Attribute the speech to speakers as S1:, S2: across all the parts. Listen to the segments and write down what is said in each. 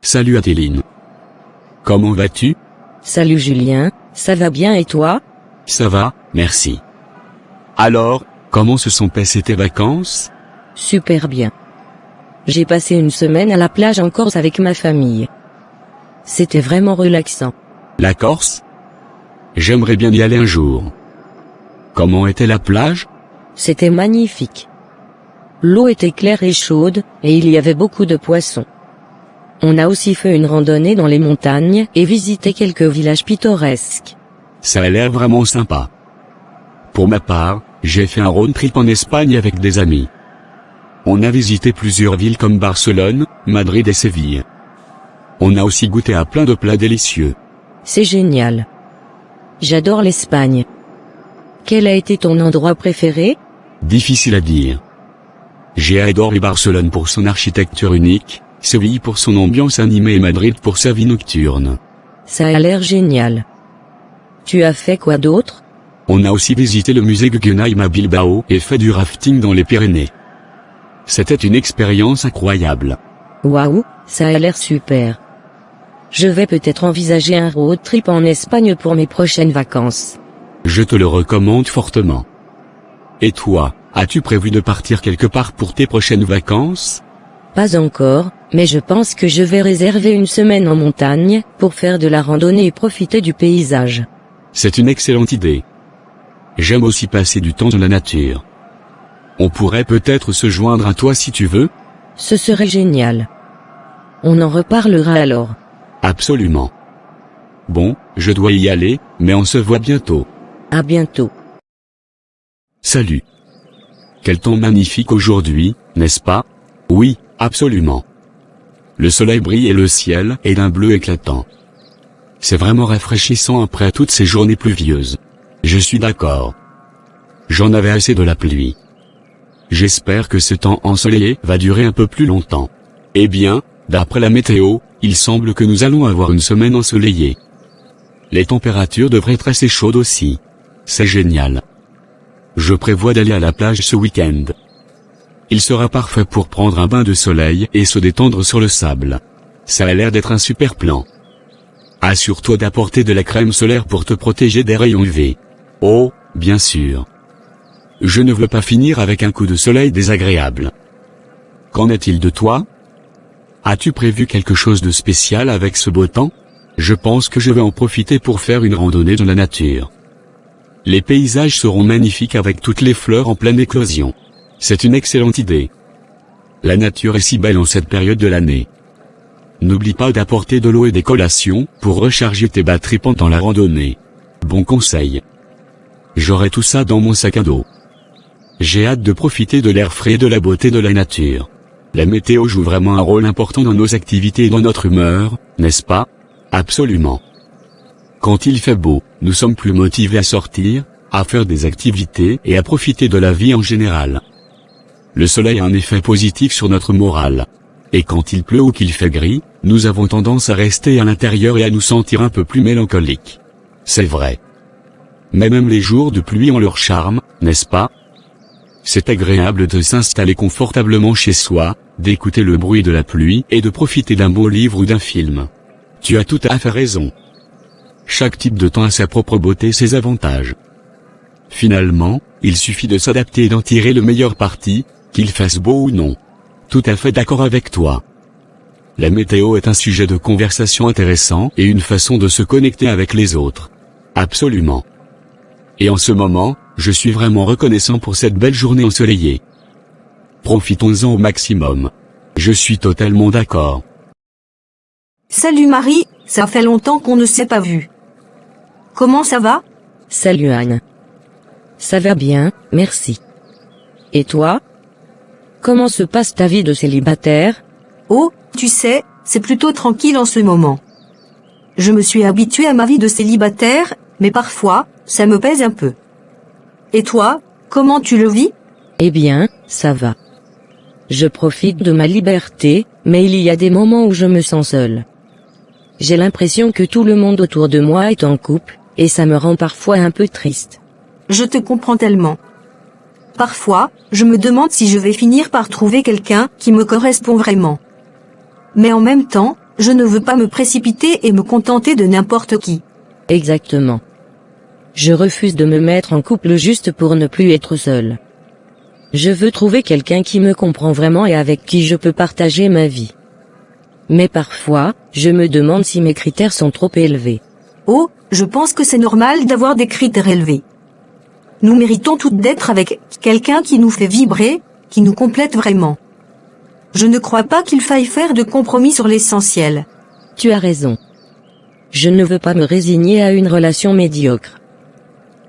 S1: Salut Athéline. Comment vas-tu?
S2: Salut Julien, ça va bien et toi?
S1: Ça va, merci. Alors, comment se sont passées tes vacances?
S2: Super bien. J'ai passé une semaine à la plage en Corse avec ma famille. C'était vraiment relaxant.
S1: La Corse? J'aimerais bien y aller un jour. Comment était la plage?
S2: C'était magnifique. L'eau était claire et chaude, et il y avait beaucoup de poissons. On a aussi fait une randonnée dans les montagnes et visité quelques villages pittoresques.
S1: Ça a l'air vraiment sympa. Pour ma part, j'ai fait un road trip en Espagne avec des amis. On a visité plusieurs villes comme Barcelone, Madrid et Séville. On a aussi goûté à plein de plats délicieux.
S2: C'est génial. J'adore l'Espagne. Quel a été ton endroit préféré?
S1: Difficile à dire. J'ai adoré Barcelone pour son architecture unique, Séville pour son ambiance animée et Madrid pour sa vie nocturne.
S2: Ça a l'air génial. Tu as fait quoi d'autre?
S1: On a aussi visité le musée Guggenheim à Bilbao et fait du rafting dans les Pyrénées. C'était une expérience incroyable.
S2: Waouh, ça a l'air super. Je vais peut-être envisager un road trip en Espagne pour mes prochaines vacances.
S1: Je te le recommande fortement. Et toi, as-tu prévu de partir quelque part pour tes prochaines vacances?
S2: Pas encore, mais je pense que je vais réserver une semaine en montagne, pour faire de la randonnée et profiter du paysage.
S1: C'est une excellente idée. J'aime aussi passer du temps dans la nature. On pourrait peut-être se joindre à toi si tu veux?
S2: Ce serait génial. On en reparlera alors.
S1: Absolument. Bon, je dois y aller, mais on se voit bientôt.
S2: À bientôt.
S1: Salut. Quel temps magnifique aujourd'hui, n'est-ce pas? Oui, absolument. Le soleil brille et le ciel est d'un bleu éclatant. C'est vraiment rafraîchissant après toutes ces journées pluvieuses. Je suis d'accord. J'en avais assez de la pluie. J'espère que ce temps ensoleillé va durer un peu plus longtemps. Eh bien, d'après la météo, il semble que nous allons avoir une semaine ensoleillée. Les températures devraient être assez chaudes aussi. C'est génial. Je prévois d'aller à la plage ce week-end. Il sera parfait pour prendre un bain de soleil et se détendre sur le sable. Ça a l'air d'être un super plan. Assure-toi d'apporter de la crème solaire pour te protéger des rayons UV. Oh, bien sûr. Je ne veux pas finir avec un coup de soleil désagréable. Qu'en est-il de toi? As-tu prévu quelque chose de spécial avec ce beau temps? Je pense que je vais en profiter pour faire une randonnée dans la nature. Les paysages seront magnifiques avec toutes les fleurs en pleine éclosion. C'est une excellente idée. La nature est si belle en cette période de l'année. N'oublie pas d'apporter de l'eau et des collations pour recharger tes batteries pendant la randonnée. Bon conseil. J'aurai tout ça dans mon sac à dos. J'ai hâte de profiter de l'air frais et de la beauté de la nature. La météo joue vraiment un rôle important dans nos activités et dans notre humeur, n'est-ce pas? Absolument. Quand il fait beau, nous sommes plus motivés à sortir, à faire des activités et à profiter de la vie en général. Le soleil a un effet positif sur notre morale. Et quand il pleut ou qu'il fait gris, nous avons tendance à rester à l'intérieur et à nous sentir un peu plus mélancoliques. C'est vrai. Mais même les jours de pluie ont leur charme, n'est-ce pas? C'est agréable de s'installer confortablement chez soi, d'écouter le bruit de la pluie et de profiter d'un beau livre ou d'un film. Tu as tout à fait raison. Chaque type de temps a sa propre beauté et ses avantages. Finalement, il suffit de s'adapter et d'en tirer le meilleur parti, qu'il fasse beau ou non. Tout à fait d'accord avec toi. La météo est un sujet de conversation intéressant et une façon de se connecter avec les autres. Absolument. Et en ce moment, je suis vraiment reconnaissant pour cette belle journée ensoleillée. Profitons-en au maximum. Je suis totalement d'accord.
S3: Salut Marie, ça fait longtemps qu'on ne s'est pas vu. Comment ça va?
S2: Salut Anne. Ça va bien, merci. Et toi? Comment se passe ta vie de célibataire?
S3: Oh, tu sais, c'est plutôt tranquille en ce moment. Je me suis habituée à ma vie de célibataire, mais parfois, ça me pèse un peu. Et toi, comment tu le vis?
S2: Eh bien, ça va. Je profite de ma liberté, mais il y a des moments où je me sens seule. J'ai l'impression que tout le monde autour de moi est en couple, et ça me rend parfois un peu triste.
S3: Je te comprends tellement. Parfois, je me demande si je vais finir par trouver quelqu'un qui me correspond vraiment. Mais en même temps, Je ne veux pas me précipiter et me contenter de n'importe qui.
S2: Exactement. Je refuse de me mettre en couple juste pour ne plus être seul. Je veux trouver quelqu'un qui me comprend vraiment et avec qui je peux partager ma vie. Mais parfois, je me demande si mes critères sont trop élevés.
S3: Oh, je pense que c'est normal d'avoir des critères élevés. Nous méritons toutes d'être avec quelqu'un qui nous fait vibrer, qui nous complète vraiment. Je ne crois pas qu'il faille faire de compromis sur l'essentiel.
S2: Tu as raison. Je ne veux pas me résigner à une relation médiocre.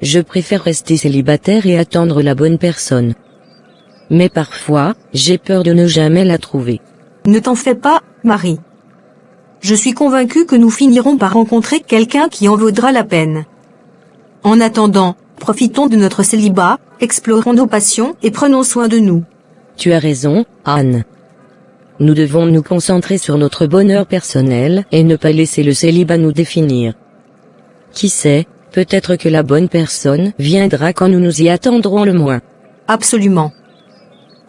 S2: Je préfère rester célibataire et attendre la bonne personne. Mais parfois, j'ai peur de ne jamais la trouver.
S3: Ne t'en fais pas, Marie. Je suis convaincue que nous finirons par rencontrer quelqu'un qui en vaudra la peine. En attendant, profitons de notre célibat, explorons nos passions et prenons soin de nous.
S2: Tu as raison, Anne. Nous devons nous concentrer sur notre bonheur personnel et ne pas laisser le célibat nous définir. Qui sait, peut-être que la bonne personne viendra quand nous nous y attendrons le moins.
S3: Absolument.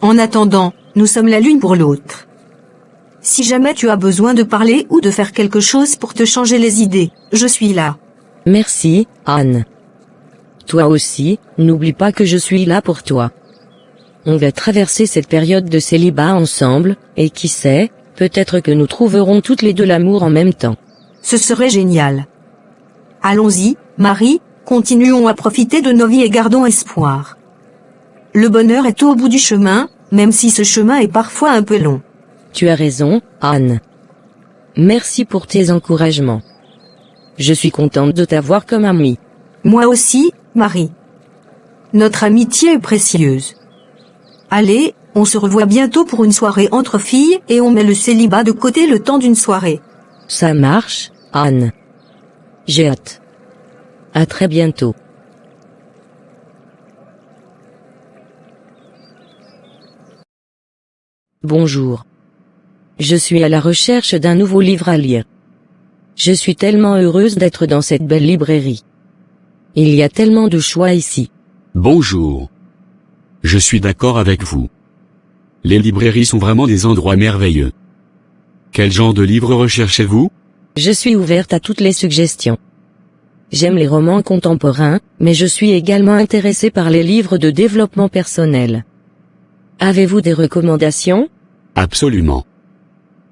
S3: En attendant, nous sommes la l'une pour l'autre. Si jamais tu as besoin de parler ou de faire quelque chose pour te changer les idées, je suis là.
S2: Merci, Anne. Toi aussi, n'oublie pas que je suis là pour toi. On va traverser cette période de célibat ensemble, et qui sait, peut-être que nous trouverons toutes les deux l'amour en même temps.
S3: Ce serait génial. Allons-y, Marie, continuons à profiter de nos vies et gardons espoir. Le bonheur est au bout du chemin, même si ce chemin est parfois un peu long.
S2: Tu as raison, Anne. Merci pour tes encouragements. Je suis contente de t'avoir comme amie.
S3: Moi aussi, Marie. Notre amitié est précieuse. Allez, on se revoit bientôt pour une soirée entre filles et on met le célibat de côté le temps d'une soirée.
S2: Ça marche, Anne. J'ai hâte. À très bientôt. Bonjour. Je suis à la recherche d'un nouveau livre à lire. Je suis tellement heureuse d'être dans cette belle librairie. Il y a tellement de choix ici.
S1: Bonjour. Je suis d'accord avec vous. Les librairies sont vraiment des endroits merveilleux. Quel genre de livre recherchez-vous?
S2: Je suis ouverte à toutes les suggestions. J'aime les romans contemporains, mais je suis également intéressée par les livres de développement personnel. Avez-vous des recommandations?
S1: Absolument.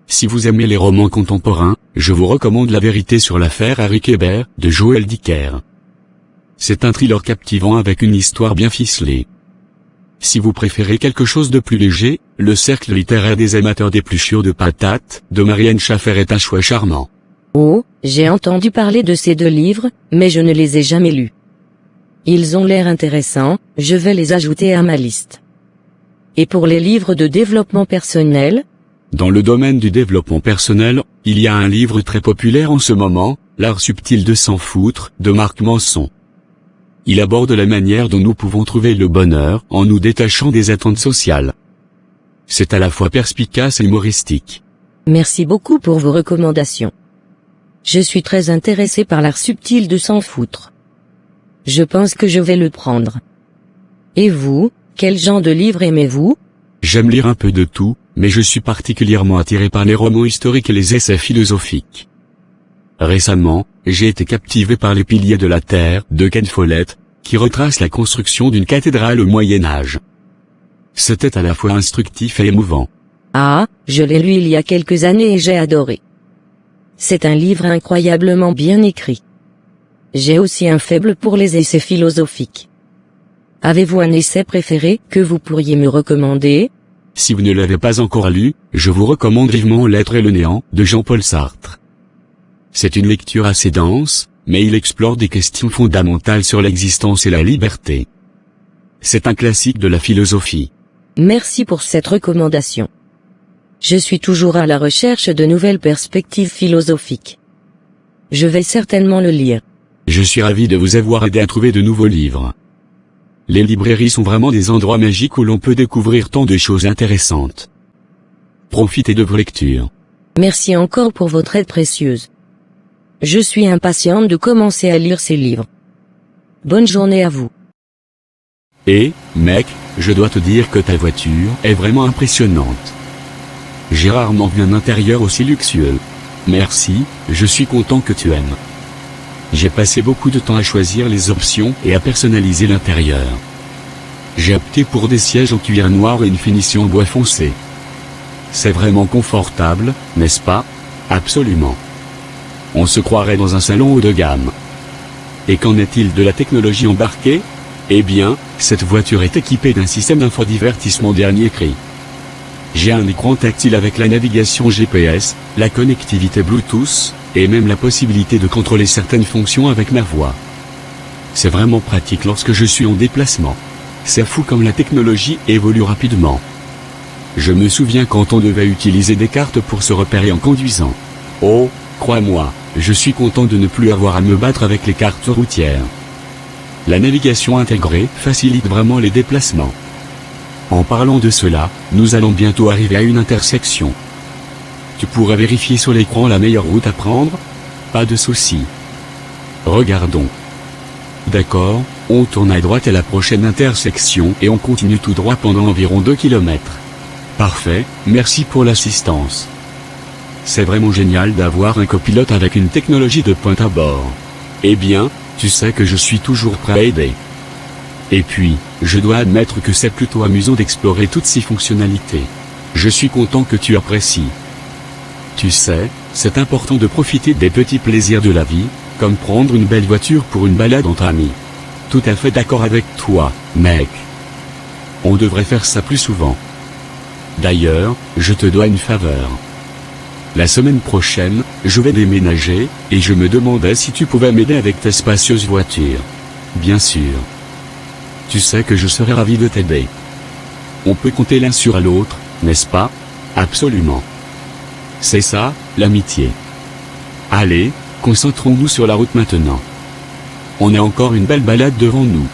S1: Si vous aimez les romans contemporains, je vous recommande La vérité sur l'affaire Harry Kéber, de Joël Dicker. C'est un thriller captivant avec une histoire bien ficelée. Si vous préférez quelque chose de plus léger, Le cercle littéraire des amateurs d'épluchures de patates, de Marianne Schaffer est un choix charmant.
S2: Oh, j'ai entendu parler de ces deux livres, mais je ne les ai jamais lus. Ils ont l'air intéressants, je vais les ajouter à ma liste. Et pour les livres de développement personnel?
S1: Dans le domaine du développement personnel, il y a un livre très populaire en ce moment, L'art subtil de s'en foutre, de Marc Manson. Il aborde la manière dont nous pouvons trouver le bonheur en nous détachant des attentes sociales. C'est à la fois perspicace et humoristique.
S2: Merci beaucoup pour vos recommandations. Je suis très intéressée par l'art subtil de s'en foutre. Je pense que je vais le prendre. Et vous, quel genre de livre aimez-vous?
S1: J'aime lire un peu de tout, mais je suis particulièrement attiré par les romans historiques et les essais philosophiques. Récemment, j'ai été captivé par Les piliers de la Terre, de Ken Follett, qui retrace la construction d'une cathédrale au Moyen-Âge. C'était à la fois instructif et émouvant.
S2: Ah, je l'ai lu il y a quelques années et j'ai adoré. C'est un livre incroyablement bien écrit. J'ai aussi un faible pour les essais philosophiques. Avez-vous un essai préféré que vous pourriez me recommander?
S1: Si vous ne l'avez pas encore lu, je vous recommande vivement L'être et le néant, de Jean-Paul Sartre. C'est une lecture assez dense, mais il explore des questions fondamentales sur l'existence et la liberté. C'est un classique de la philosophie.
S2: Merci pour cette recommandation. Je suis toujours à la recherche de nouvelles perspectives philosophiques. Je vais certainement le lire.
S1: Je suis ravi de vous avoir aidé à trouver de nouveaux livres. Les librairies sont vraiment des endroits magiques où l'on peut découvrir tant de choses intéressantes. Profitez de vos lectures.
S2: Merci encore pour votre aide précieuse. Je suis impatiente de commencer à lire ces livres. Bonne journée à vous.
S1: Et, mec, je dois te dire que ta voiture est vraiment impressionnante. J'ai rarement vu un intérieur aussi luxueux. Merci, je suis content que tu aimes. J'ai passé beaucoup de temps à choisir les options et à personnaliser l'intérieur. J'ai opté pour des sièges en cuir noir et une finition en bois foncé. C'est vraiment confortable, n'est-ce pas? Absolument. On se croirait dans un salon haut de gamme. Et qu'en est-il de la technologie embarquée? Eh bien, cette voiture est équipée d'un système d'infodivertissement dernier cri. J'ai un écran tactile avec la navigation GPS, la connectivité Bluetooth, et même la possibilité de contrôler certaines fonctions avec ma voix. C'est vraiment pratique lorsque je suis en déplacement. C'est fou comme la technologie évolue rapidement. Je me souviens quand on devait utiliser des cartes pour se repérer en conduisant. Oh, crois-moi, je suis content de ne plus avoir à me battre avec les cartes routières. La navigation intégrée facilite vraiment les déplacements. En parlant de cela, nous allons bientôt arriver à une intersection. Tu pourrais vérifier sur l'écran la meilleure route à prendre? Pas de souci. Regardons. D'accord, on tourne à droite à la prochaine intersection et on continue tout droit pendant environ 2 km. Parfait, merci pour l'assistance. C'est vraiment génial d'avoir un copilote avec une technologie de pointe à bord. Eh bien, tu sais que je suis toujours prêt à aider. Et puis, je dois admettre que c'est plutôt amusant d'explorer toutes ces fonctionnalités. Je suis content que tu apprécies. Tu sais, c'est important de profiter des petits plaisirs de la vie, comme prendre une belle voiture pour une balade entre amis. Tout à fait d'accord avec toi, mec. On devrait faire ça plus souvent. D'ailleurs, je te dois une faveur. La semaine prochaine, je vais déménager, et je me demandais si tu pouvais m'aider avec ta spacieuse voiture. Bien sûr. Tu sais que je serais ravi de t'aider. On peut compter l'un sur l'autre, n'est-ce pas? Absolument. C'est ça, l'amitié. Allez, concentrons-nous sur la route maintenant. On a encore une belle balade devant nous.